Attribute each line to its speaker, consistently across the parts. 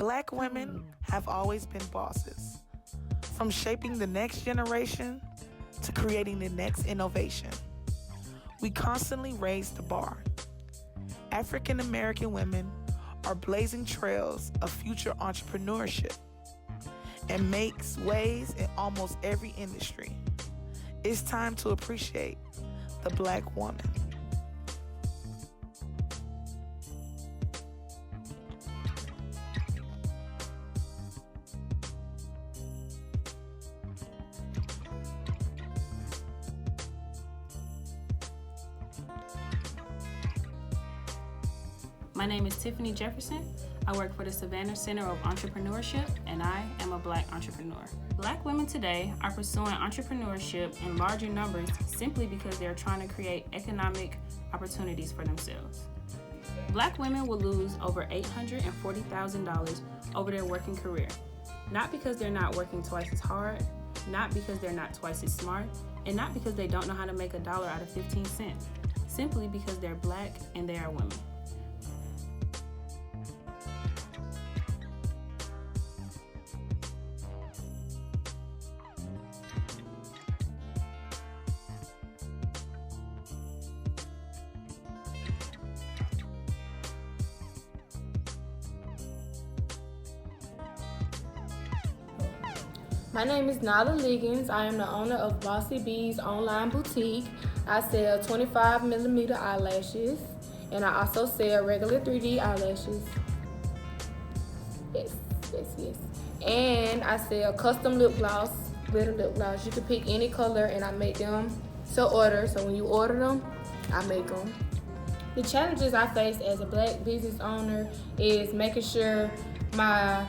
Speaker 1: Black women have always been bosses, from shaping the next generation to creating the next innovation. We constantly raise the bar. African American women are blazing trails of future entrepreneurship and makes waves in almost every industry. It's time to appreciate the Black woman.
Speaker 2: My name is Tiffany Jefferson. I work for the Savannah Center of Entrepreneurship, and I am a Black entrepreneur. Black women today are pursuing entrepreneurship in larger numbers simply because they are trying to create economic opportunities for themselves. Black women will lose over $840,000 over their working career, not because they're not working twice as hard, not because they're not twice as smart, and not because they don't know how to make $1 out of 15 cents, simply because they're Black and they are women.
Speaker 3: My name is Nala Liggins. I am the owner of Bossy Bees online boutique. I sell 25mm eyelashes, and I also sell regular 3D eyelashes. Yes. And I sell custom lip gloss, glitter lip gloss. You can pick any color, and I make them to order. So when you order them, I make them. The challenges I face as a Black business owner is making sure my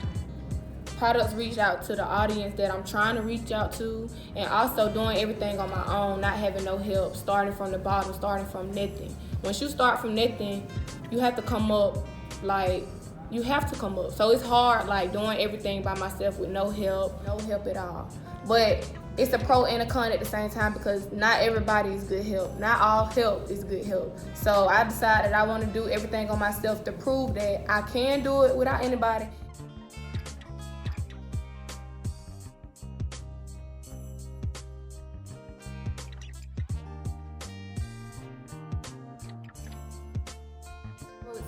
Speaker 3: products reach out to the audience that I'm trying to reach out to, and also doing everything on my own, not having no help, starting from the bottom, starting from nothing. Once you start from nothing, you have to come up, So it's hard, doing everything by myself with no help at all. But it's a pro and a con at the same time, because not everybody is good help. Not all help is good help. So I decided I want to do everything on myself to prove that I can do it without anybody.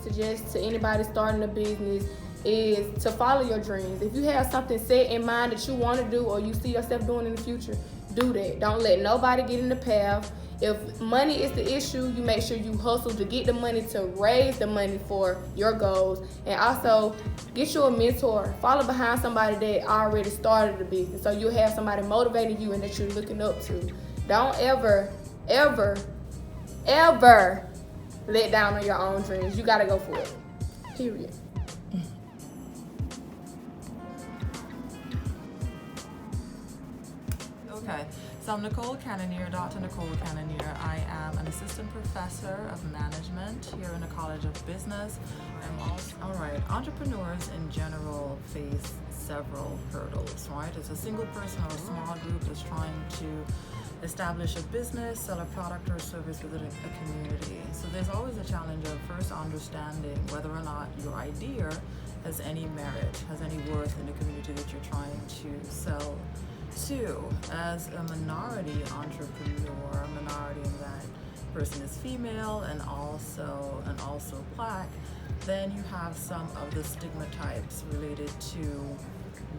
Speaker 3: Suggest to anybody starting a business is to follow your dreams. If you have something set in mind that you want to do or you see yourself doing in the future, do that. Don't let nobody get in the path. If money is the issue, you make sure you hustle to get the money, to raise the money for your goals. And also, get you a mentor. Follow behind somebody that already started the business, so you'll have somebody motivating you and that you're looking up to. Don't ever let down on your own dreams. You gotta go for it. Period.
Speaker 4: Okay, so I'm Nicole Cannonier, Dr. Nicole Cannonier. I am an assistant professor of management here in the College of Business. Entrepreneurs in general face several hurdles, right? It's a single person or a small group that's trying to establish a business, sell a product or service within a community. So there's always a challenge of first understanding whether or not your idea has any merit, has any worth in the community that you're trying to sell to. As a minority entrepreneur, minority in that person is female and also Black, then you have some of the stigmatypes related to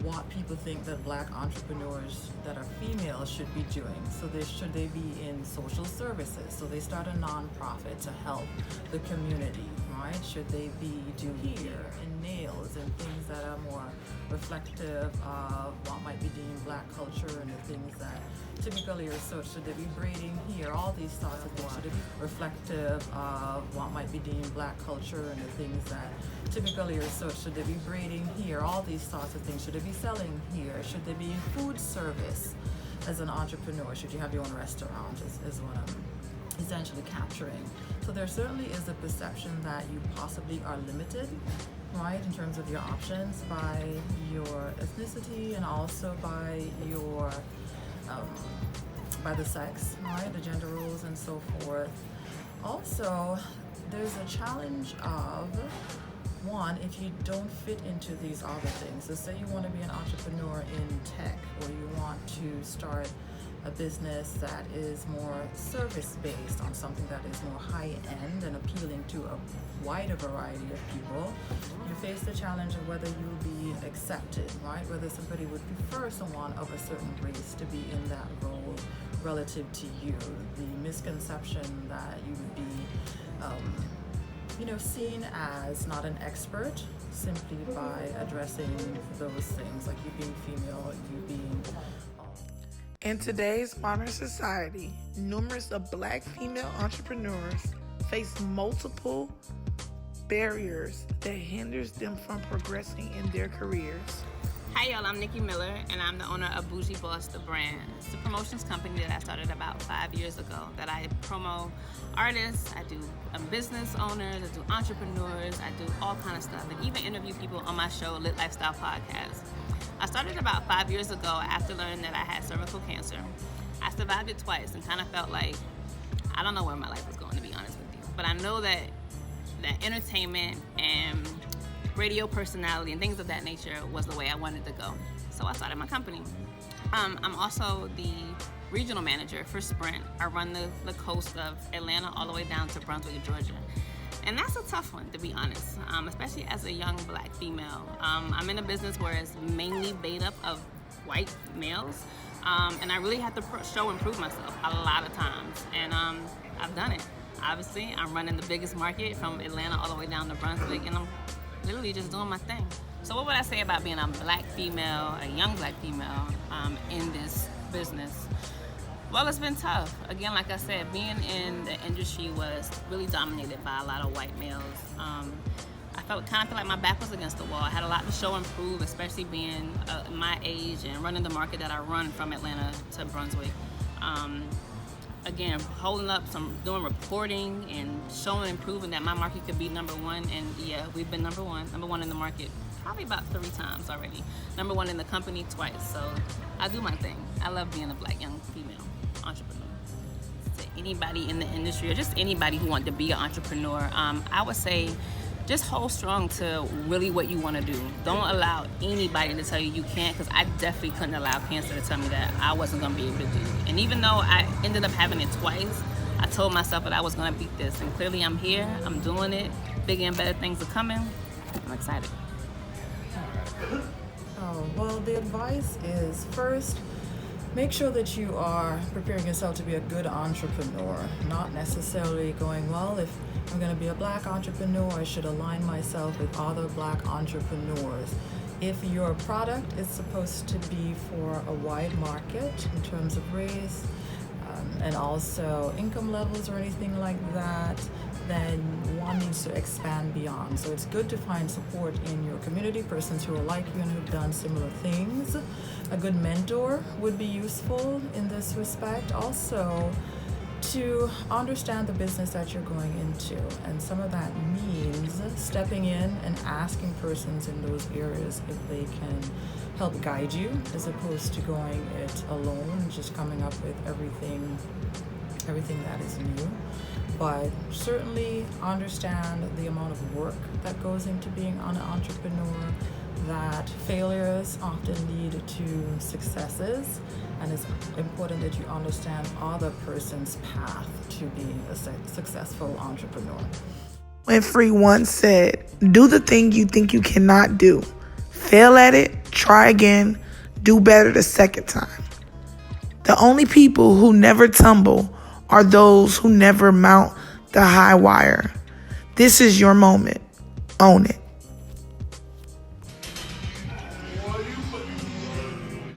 Speaker 4: what people think that Black entrepreneurs that are female should be doing. So should they be in social services? So they start a nonprofit to help the community, right? Should they be doing hair and nails and things that are more reflective of what might be deemed Black culture and the things that typically are so? Should they be braiding hair? All these sorts of things. Should it be reflective of what might be deemed Black culture and the things that typically are so? Should they be braiding hair? All these sorts of things. Should they be selling hair? Should they be in food service as an entrepreneur? Should you have your own restaurant is what I'm essentially capturing. So there certainly is a perception that you possibly are limited, right, in terms of your options by your ethnicity and also by your by the sex, right, the gender roles and so forth. Also, there's a challenge of one, if you don't fit into these other things, so say you want to be an entrepreneur in tech, or you want to start a business that is more service-based on something that is more high-end and appealing to a wider variety of people, you face the challenge of whether you'll be accepted, right? Whether somebody would prefer someone of a certain race to be in that role relative to you. The misconception that you would be seen as not an expert simply by addressing those things, like you being female, you being...
Speaker 1: In today's modern society, numerous of Black female entrepreneurs face multiple barriers that hinders them from progressing in their careers.
Speaker 2: Hi y'all, I'm Nikki Miller, and I'm the owner of Bougie Boss, the brand. It's a promotions company that I started about 5 years ago that I promo artists, I do business owners, I do entrepreneurs, I do all kind of stuff, and even interview people on my show, Lit Lifestyle Podcast. I started about 5 years ago after learning that I had cervical cancer. I survived it twice and kind of felt like, I don't know where my life was going, to be honest with you, but I know that entertainment and radio personality and things of that nature was the way I wanted to go. So I started my company. I'm also the regional manager for Sprint. I run the coast of Atlanta all the way down to Brunswick, Georgia. And that's a tough one, to be honest, especially as a young Black female. I'm in a business where it's mainly made up of white males, and I really have to show and prove myself a lot of times, and I've done it. Obviously, I'm running the biggest market from Atlanta all the way down to Brunswick, and I'm literally just doing my thing. So what would I say about being a Black female, a young Black female, in this business? Well, it's been tough. Again, like I said, being in the industry was really dominated by a lot of white males. I kind of feel like my back was against the wall. I had a lot to show and prove, especially being my age and running the market that I run from Atlanta to Brunswick. Again, holding up doing reporting and showing and proving that my market could be number one. And yeah, we've been number one in the market probably about 3 times already. Number one in the company twice. So I do my thing. I love being a Black young female entrepreneur. To anybody in the industry or just anybody who wants to be an entrepreneur, I would say just hold strong to really what you want to do. Don't allow anybody to tell you you can't, because I definitely couldn't allow cancer to tell me that I wasn't going to be able to do it. And even though I ended up having it twice, I told myself that I was going to beat this. And clearly I'm here, I'm doing it, bigger and better things are coming. I'm excited.
Speaker 4: Oh, well, the advice is, first, make sure that you are preparing yourself to be a good entrepreneur, not necessarily going, well, if I'm going to be a Black entrepreneur, I should align myself with other Black entrepreneurs. If your product is supposed to be for a wide market in terms of race and also income levels or anything like that, then one needs to expand beyond. So it's good to find support in your community, persons who are like you and who've done similar things. A good mentor would be useful in this respect. Also, to understand the business that you're going into, and some of that means stepping in and asking persons in those areas if they can help guide you, as opposed to going it alone and just coming up with everything that is new. But certainly understand the amount of work that goes into being an entrepreneur, that failures often lead to successes, and it's important that you understand other person's path to being a successful entrepreneur.
Speaker 1: Winfrey once said, "Do the thing you think you cannot do. Fail at it, try again, do better the second time." The only people who never tumble are those who never mount the high wire. This is your moment. Own it.